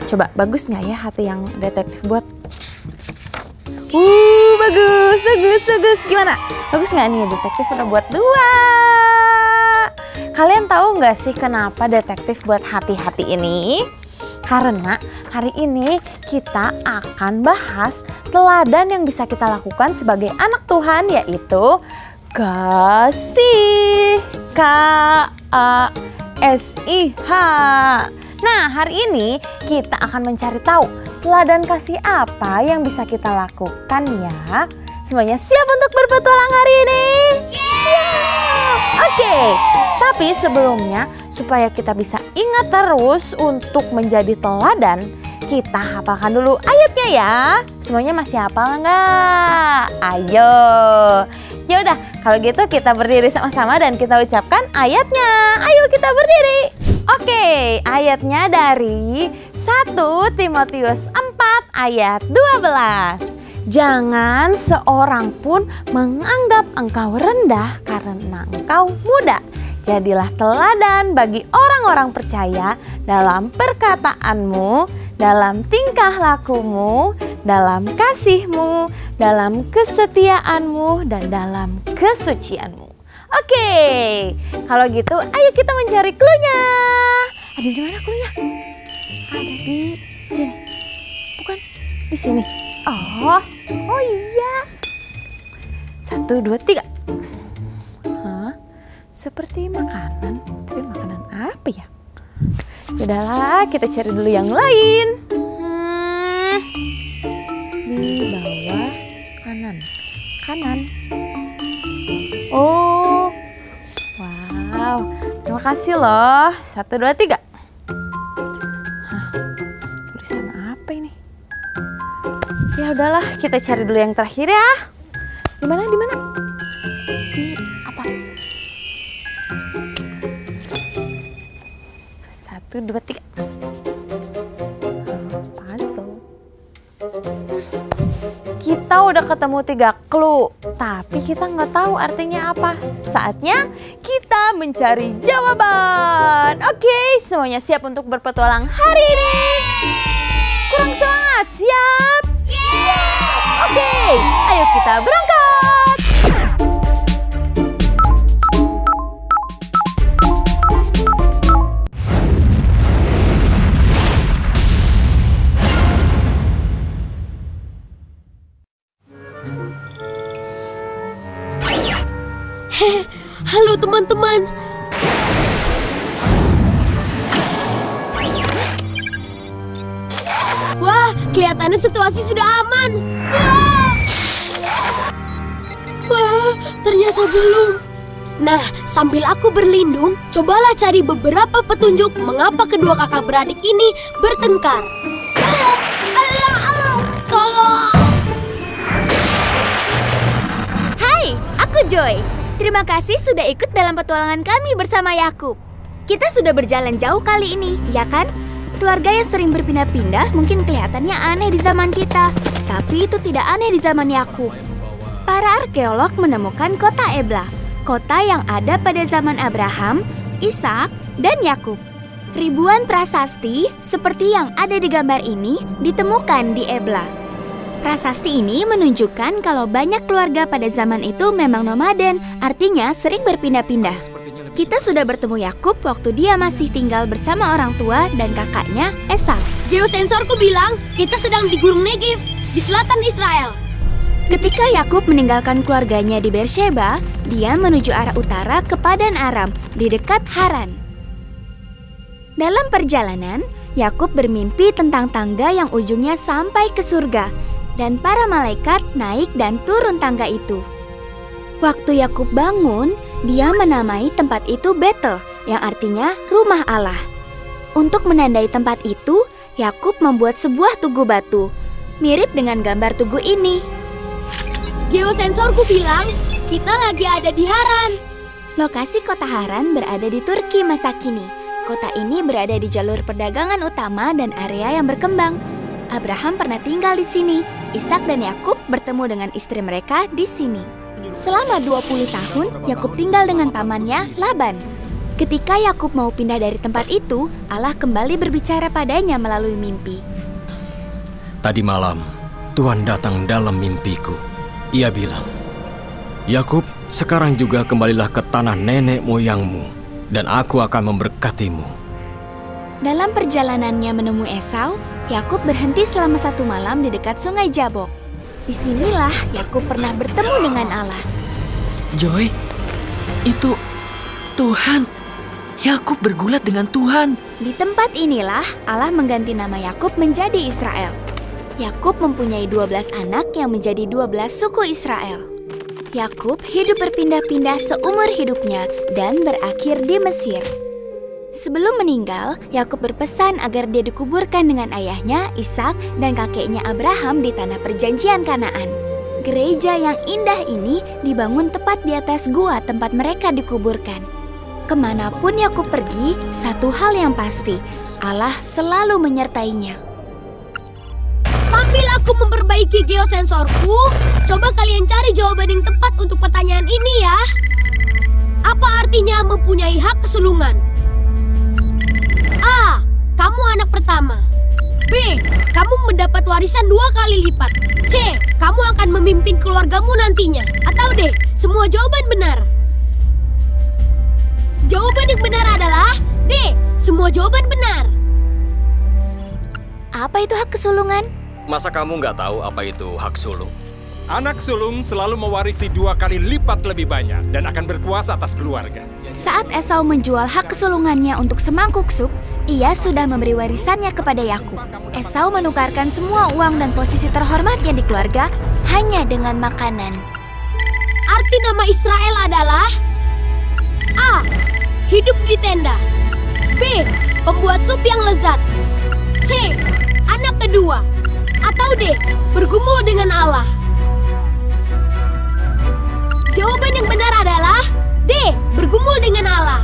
Coba bagus nggak ya hati yang detektif buat? Bagus. Gimana? Bagus nggak nih detektif udah buat 2? Kalian tahu nggak sih kenapa detektif buat hati-hati ini? Karena hari ini kita akan bahas teladan yang bisa kita lakukan sebagai anak Tuhan, yaitu kasih. K-A-S-I-H. Nah, hari ini kita akan mencari tahu teladan kasih apa yang bisa kita lakukan ya. Semuanya siap untuk berpetualang hari ini? Oke, tapi sebelumnya supaya kita bisa ingat terus untuk menjadi teladan, kita hafalkan dulu ayatnya ya. Semuanya masih hafal nggak? Ayo. Ya udah, kalau gitu kita berdiri sama-sama dan kita ucapkan ayatnya. Ayo kita berdiri. Oke, ayatnya dari 1 Timotius 4 ayat 12. Jangan seorang pun menganggap engkau rendah karena engkau muda. Jadilah teladan bagi orang-orang percaya dalam perkataanmu, dalam tingkah lakumu, dalam kasihmu, dalam kesetiaanmu, dan dalam kesucianmu. Oke, kalau gitu ayo kita mencari cluenya. Ada di mana cluenya? Ada di sini. Bukan di sini. Oh iya. 1, 2, 3. Seperti makanan. Tapi makanan apa ya? Yaudahlah, kita cari dulu yang lain. Di bawah kanan. Oh, wow. Terima kasih loh. 1, 2, 3. Tulisan apa ini? Ya udahlah, kita cari dulu yang terakhir ya. Di mana? Di atas. 1, 2, 3. Puzzle. Kita udah ketemu 3 clue, tapi kita nggak tahu artinya apa. Saatnya kita mencari jawaban. Oke, semuanya siap untuk berpetualang hari ini? Kurang semangat, siap? Oke, ayo kita berangkat. Halo teman-teman. Wah, kelihatannya situasi sudah aman. Wah, ternyata belum. Nah, sambil aku berlindung, cobalah cari beberapa petunjuk mengapa kedua kakak beradik ini bertengkar. Tolong. Hai, aku Joy. Terima kasih sudah ikut dalam petualangan kami bersama Yakub. Kita sudah berjalan jauh kali ini, ya kan? Keluarga yang sering berpindah-pindah mungkin kelihatannya aneh di zaman kita, tapi itu tidak aneh di zaman Yakub. Para arkeolog menemukan kota Ebla, kota yang ada pada zaman Abraham, Ishak, dan Yakub. Ribuan prasasti seperti yang ada di gambar ini ditemukan di Ebla. Prasasti ini menunjukkan kalau banyak keluarga pada zaman itu memang nomaden, artinya sering berpindah-pindah. Kita sudah bertemu Yakub waktu dia masih tinggal bersama orang tua dan kakaknya, Esau. Geosensorku bilang kita sedang di Gunung Negev, di selatan Israel. Ketika Yakub meninggalkan keluarganya di Beersheba, dia menuju arah utara ke Padan Aram, di dekat Haran. Dalam perjalanan, Yakub bermimpi tentang tangga yang ujungnya sampai ke surga, dan para malaikat naik dan turun tangga itu. Waktu Yakub bangun, dia menamai tempat itu Betel, yang artinya rumah Allah. Untuk menandai tempat itu, Yakub membuat sebuah tugu batu, mirip dengan gambar tugu ini. Geosensorku bilang kita lagi ada di Haran. Lokasi kota Haran berada di Turki masa kini. Kota ini berada di jalur perdagangan utama dan area yang berkembang. Abraham pernah tinggal di sini. Ishak dan Yakub bertemu dengan istri mereka di sini. Selama 20 tahun, Yakub tinggal dengan pamannya Laban. Ketika Yakub mau pindah dari tempat itu, Allah kembali berbicara padanya melalui mimpi. Tadi malam, Tuhan datang dalam mimpiku. Ia bilang, Yakub, sekarang juga kembalilah ke tanah nenek moyangmu, dan aku akan memberkatimu. Dalam perjalanannya menemui Esau, Yakub berhenti selama 1 malam di dekat sungai Jabok. Disinilah Yakub pernah bertemu dengan Allah. Joy, itu Tuhan. Yakub bergulat dengan Tuhan. Di tempat inilah Allah mengganti nama Yakub menjadi Israel. Yakub mempunyai 12 anak yang menjadi 12 suku Israel. Yakub hidup berpindah-pindah seumur hidupnya dan berakhir di Mesir. Sebelum meninggal, Yakub berpesan agar dia dikuburkan dengan ayahnya, Ishak, dan kakeknya Abraham di tanah perjanjian Kanaan. Gereja yang indah ini dibangun tepat di atas gua tempat mereka dikuburkan. Kemanapun Yakub pergi, satu hal yang pasti, Allah selalu menyertainya. Sambil aku memperbaiki geosensorku, coba kalian cari jawaban yang tepat untuk pertanyaan ini ya. Apa artinya mempunyai hak kesulungan? A. Kamu anak pertama. B. Kamu mendapat warisan 2 kali lipat. C. Kamu akan memimpin keluargamu nantinya. Atau D. Semua jawaban benar. Jawaban yang benar adalah D. Semua jawaban benar. Apa itu hak kesulungan? Masa kamu nggak tahu apa itu hak sulung? Anak sulung selalu mewarisi 2 kali lipat lebih banyak dan akan berkuasa atas keluarga. Saat Esau menjual hak kesulungannya untuk semangkuk sup, ia sudah memberi warisannya kepada Yakub. Esau menukarkan semua uang dan posisi terhormatnya di keluarga hanya dengan makanan. Arti nama Israel adalah A. Hidup di tenda. B. Pembuat sup yang lezat. C. Anak kedua. Atau D. Bergumul dengan Allah. Jawaban yang benar adalah D. Bergumul dengan Allah.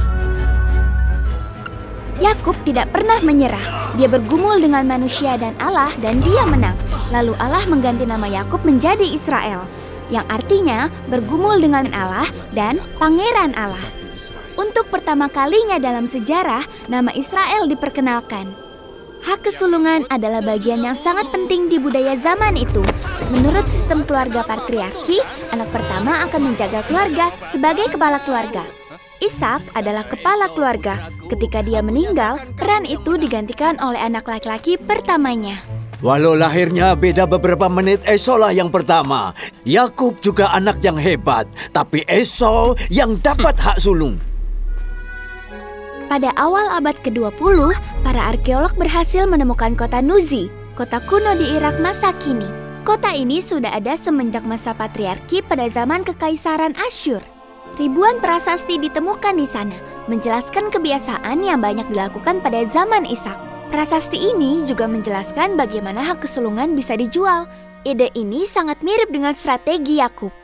Yakub tidak pernah menyerah. Dia bergumul dengan manusia dan Allah dan dia menang. Lalu Allah mengganti nama Yakub menjadi Israel, yang artinya bergumul dengan Allah dan Pangeran Allah. Untuk pertama kalinya dalam sejarah, nama Israel diperkenalkan. Hak kesulungan adalah bagian yang sangat penting di budaya zaman itu. Menurut sistem keluarga patriarki, anak pertama akan menjaga keluarga sebagai kepala keluarga. Ishak adalah kepala keluarga. Ketika dia meninggal, peran itu digantikan oleh anak laki-laki pertamanya. Walau lahirnya beda beberapa menit, Esau lah yang pertama. Yakub juga anak yang hebat, tapi Esau yang dapat hak sulung. Pada awal abad ke-20, para arkeolog berhasil menemukan kota Nuzi, kota kuno di Irak masa kini. Kota ini sudah ada semenjak masa patriarki pada zaman Kekaisaran Asyur. Ribuan prasasti ditemukan di sana, menjelaskan kebiasaan yang banyak dilakukan pada zaman Ishak. Prasasti ini juga menjelaskan bagaimana hak kesulungan bisa dijual. Ide ini sangat mirip dengan strategi Yakub.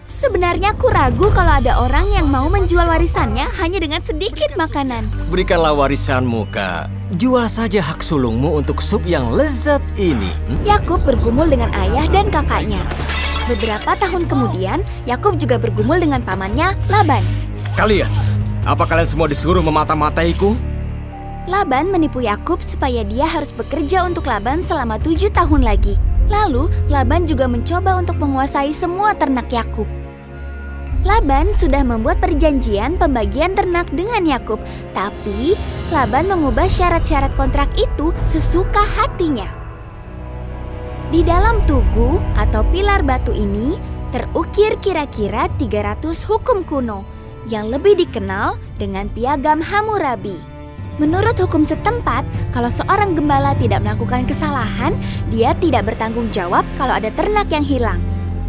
Sebenarnya aku ragu kalau ada orang yang mau menjual warisannya hanya dengan sedikit makanan. Berikanlah warisanmu, Kak. Jual saja hak sulungmu untuk sup yang lezat ini. Yakub bergumul dengan ayah dan kakaknya. Beberapa tahun kemudian, Yakub juga bergumul dengan pamannya, Laban. Kalian, apa kalian semua disuruh memata-mataiku? Laban menipu Yakub supaya dia harus bekerja untuk Laban selama 7 tahun lagi. Lalu, Laban juga mencoba untuk menguasai semua ternak Yakub. Laban sudah membuat perjanjian pembagian ternak dengan Yakub, tapi Laban mengubah syarat-syarat kontrak itu sesuka hatinya. Di dalam tugu atau pilar batu ini terukir kira-kira 300 hukum kuno yang lebih dikenal dengan Piagam Hammurabi. Menurut hukum setempat, kalau seorang gembala tidak melakukan kesalahan, dia tidak bertanggung jawab kalau ada ternak yang hilang.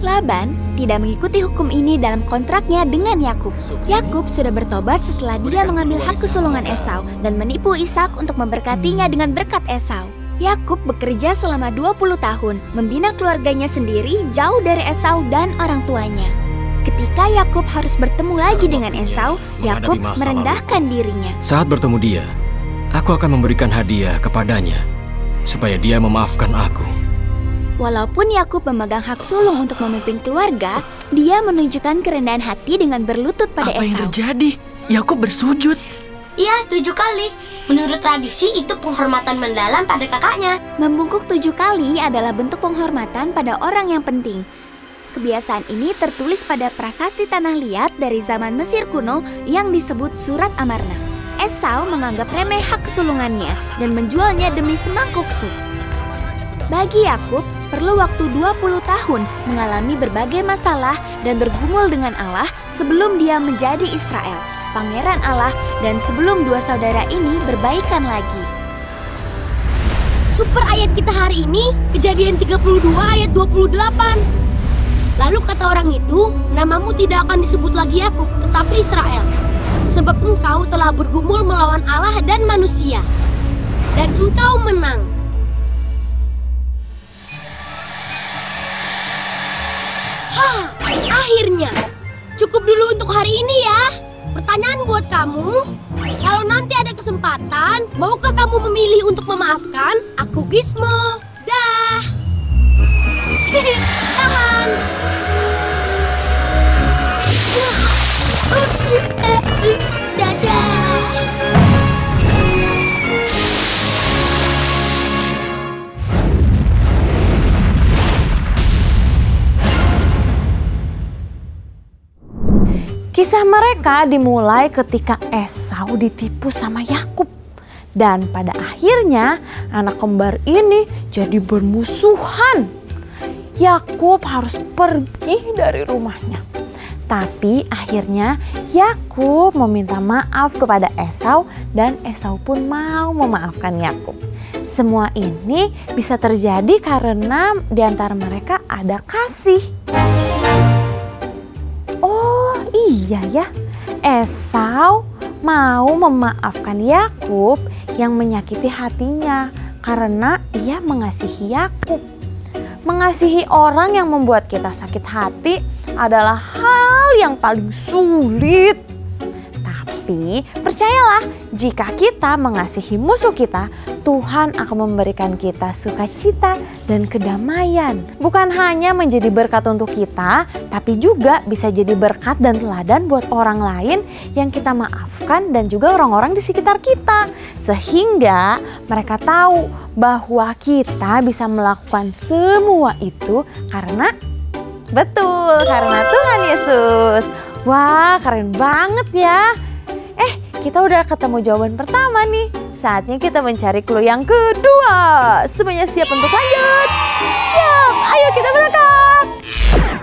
Laban tidak mengikuti hukum ini dalam kontraknya dengan Yakub. Yakub sudah bertobat setelah dia mengambil hak kesulungan Esau dan menipu Ishak untuk memberkatinya dengan berkat Esau. Yakub bekerja selama 20 tahun, membina keluarganya sendiri jauh dari Esau dan orang tuanya. Ketika Yakub harus bertemu lagi dengan Esau, Yakub merendahkan dirinya. Saat bertemu dia, aku akan memberikan hadiah kepadanya supaya dia memaafkan aku. Walaupun Yakub memegang hak sulung untuk memimpin keluarga, dia menunjukkan kerendahan hati dengan berlutut pada Esau. Apa yang terjadi? Yakub bersujud. Iya, 7 kali. Menurut tradisi itu penghormatan mendalam pada kakaknya. Membungkuk 7 kali adalah bentuk penghormatan pada orang yang penting. Kebiasaan ini tertulis pada prasasti tanah liat dari zaman Mesir kuno yang disebut Surat Amarna. Esau menganggap remeh hak sulungannya dan menjualnya demi semangkuk sup. Bagi Yakub, perlu waktu 20 tahun mengalami berbagai masalah dan bergumul dengan Allah sebelum dia menjadi Israel, pangeran Allah, dan sebelum dua saudara ini berbaikan lagi. Super ayat kita hari ini, Kejadian 32 ayat 28. Lalu kata orang itu, namamu tidak akan disebut lagi Yakub, tetapi Israel. Sebab engkau telah bergumul melawan Allah dan manusia. Dan engkau menang. Akhirnya. Cukup dulu untuk hari ini ya. Pertanyaan buat kamu. Kalau nanti ada kesempatan, maukah kamu memilih untuk memaafkan? Aku Gizmo. Dah. Tahan. Dadah. Kisah mereka dimulai ketika Esau ditipu sama Yakub. Dan pada akhirnya anak kembar ini jadi bermusuhan. Yakub harus pergi dari rumahnya. Tapi akhirnya Yakub meminta maaf kepada Esau dan Esau pun mau memaafkan Yakub. Semua ini bisa terjadi karena di antara mereka ada kasih. Oh iya ya, Esau mau memaafkan Yakub yang menyakiti hatinya karena ia mengasihi Yakub. Mengasihi orang yang membuat kita sakit hati adalah hal yang paling sulit. Tapi percayalah, jika kita mengasihi musuh kita, Tuhan akan memberikan kita sukacita dan kedamaian. Bukan hanya menjadi berkat untuk kita, tapi juga bisa jadi berkat dan teladan buat orang lain yang kita maafkan dan juga orang-orang di sekitar kita. Sehingga mereka tahu bahwa kita bisa melakukan semua itu karena karena Tuhan Yesus. Wah, keren banget ya. Kita udah ketemu jawaban pertama nih. Saatnya kita mencari clue yang kedua. Semuanya siap untuk lanjut? Siap, ayo kita berangkat.